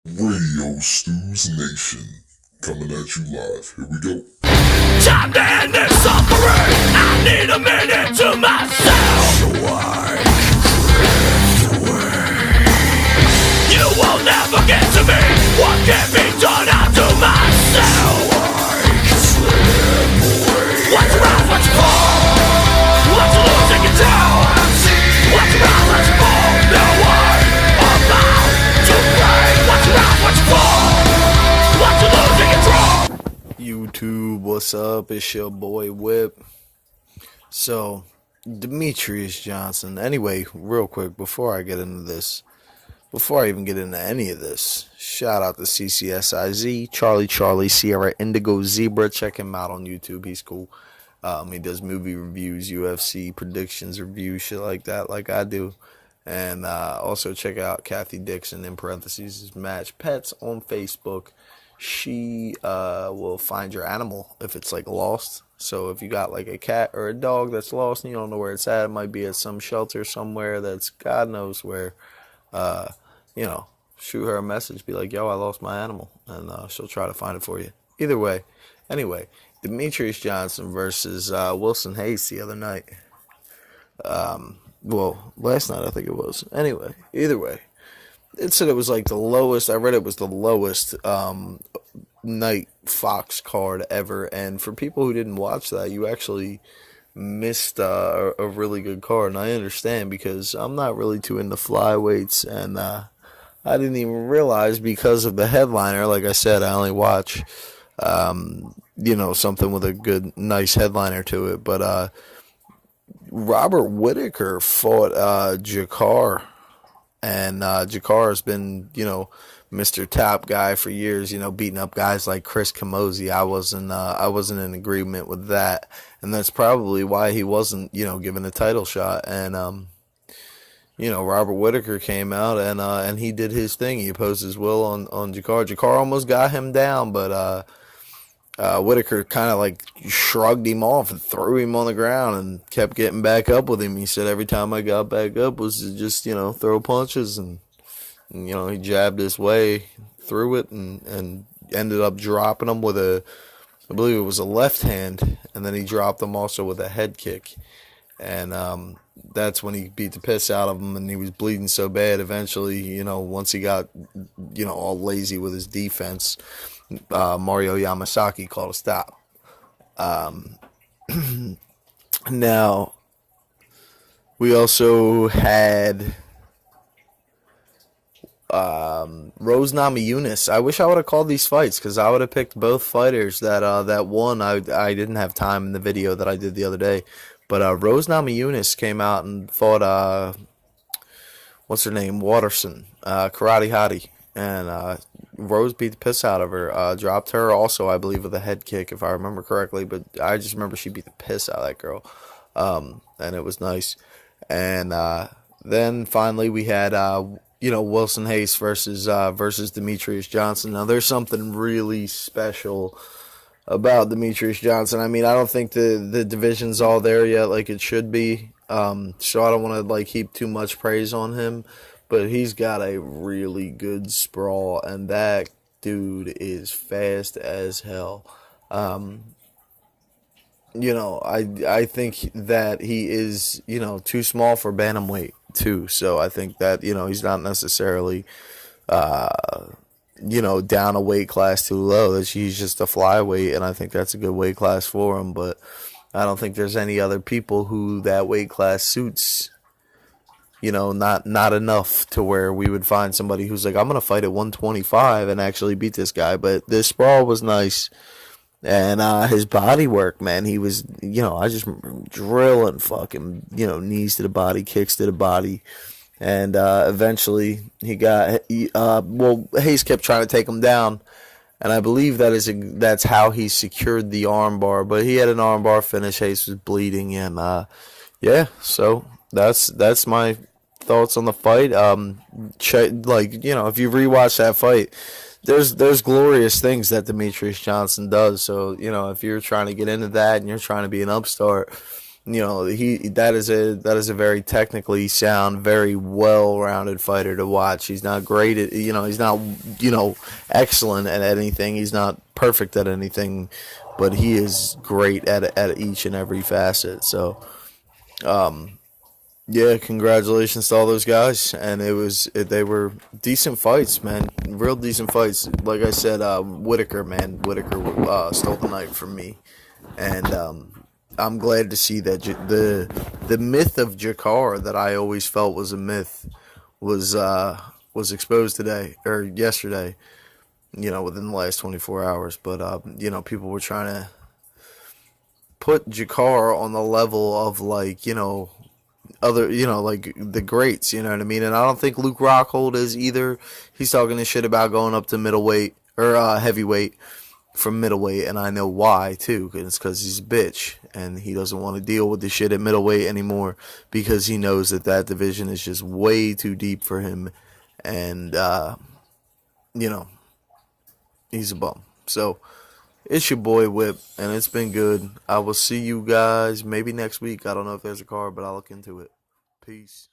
Radio Stews Nation, coming at you live. Here we go. Time to end this suffering. I need a minute to myself. So I can drift away. You will never get to me. What can be done, I'll do myself. So I can slip away. What's around, what's fall? What's losing control? What's around, what's fall? No one about to break. What's around, what's fall? What's losing control? YouTube, what's up? It's your boy Whip. So, Demetrious Johnson. Anyway, real quick, before I get into this, before I even get into any of this, shout out to CCSIZ, Charlie, Sierra Indigo Zebra. Check him out on YouTube. He's cool. He does movie reviews, UFC predictions, reviews, shit like that, like I do. And also check out Kathy Dixon, in parentheses, Match Pets on Facebook. She will find your animal if it's like lost. So if you got like a cat or a dog that's lost and you don't know where it's at, it might be at some shelter somewhere that's God knows where. Shoot her a message, be like, yo, I lost my animal, and she'll try to find it for you. Either way, anyway, Demetrious Johnson versus Wilson Hayes the other night. Last night I think it was. Anyway, either way, it said it was like the lowest. I read it was the lowest night Fox card ever. And for people who didn't watch that, you actually missed a really good card. And I understand because I'm not really too into flyweights, and I didn't even realize because of the headliner. Like I said, I only watch something with a good, nice headliner to it. But Robert Whittaker fought Jacare. And Jacare has been, Mr. Top Guy for years, beating up guys like Chris Camozzi. I wasn't in agreement with that. And that's probably why he wasn't, given a title shot. And, Robert Whittaker came out and he did his thing. He opposed his will on Jacare. Jacare almost got him down, but Whittaker kind of like shrugged him off and threw him on the ground and kept getting back up with him. He said every time I got back up was to just, throw punches and he jabbed his way through it and ended up dropping him with I believe it was a left hand, and then he dropped him also with a head kick. And that's when he beat the piss out of him, and he was bleeding so bad eventually, once he got, all lazy with his defense, Mario Yamasaki called a stop. Now, we also had Rose Namajunas. I wish I would have called these fights because I would have picked both fighters that won. I didn't have time in the video that I did the other day. But Rose Namajunas came out and fought, what's her name, Waterson, Karate Hottie. And Rose beat the piss out of her. Dropped her also, I believe, with a head kick, if I remember correctly. But I just remember she beat the piss out of that girl. And it was nice. And then finally we had, Wilson Hayes versus Demetrious Johnson. Now, there's something really special about Demetrious Johnson. I mean, I don't think the division's all there yet like it should be. So I don't want to heap too much praise on him. But he's got a really good sprawl, and that dude is fast as hell. I think that he is, too small for bantamweight too. So I think that, he's not necessarily, down a weight class too low. He's just a flyweight, and I think that's a good weight class for him. But I don't think there's any other people who that weight class suits. Not enough to where we would find somebody who's like, I'm going to fight at 125 and actually beat this guy. But this sprawl was nice. And his body work, man, he was, I just remember drilling fucking, knees to the body, kicks to the body. And eventually he got, Hayes kept trying to take him down. And I believe that's how he secured the armbar. But he had an armbar finish. Hayes was bleeding. And, so that's my thoughts on the fight. If you rewatch that fight, there's glorious things that Demetrious Johnson does. So, if you're trying to get into that and you're trying to be an upstart, That is a very technically sound, very well-rounded fighter to watch. He's not great at, he's not, excellent at anything. He's not perfect at anything, but he is great at each and every facet. So, yeah, congratulations to all those guys, and they were decent fights, man, real decent fights. Like I said, Whittaker, man, Whittaker stole the night from me, and I'm glad to see that the myth of Jacare that I always felt was a myth was exposed today or yesterday. Within the last 24 hours, but people were trying to put Jacare on the level of like other, like the greats, you know what I mean? And I don't think Luke Rockhold is either. He's talking this shit about going up to middleweight or heavyweight from middleweight, and I know why too. It's because he's a bitch and he doesn't want to deal with the shit at middleweight anymore because he knows that division is just way too deep for him, and you know he's a bum. So it's your boy Whip, and it's been good. I will see you guys maybe next week. I don't know if there's a card, but I'll look into it. Peace.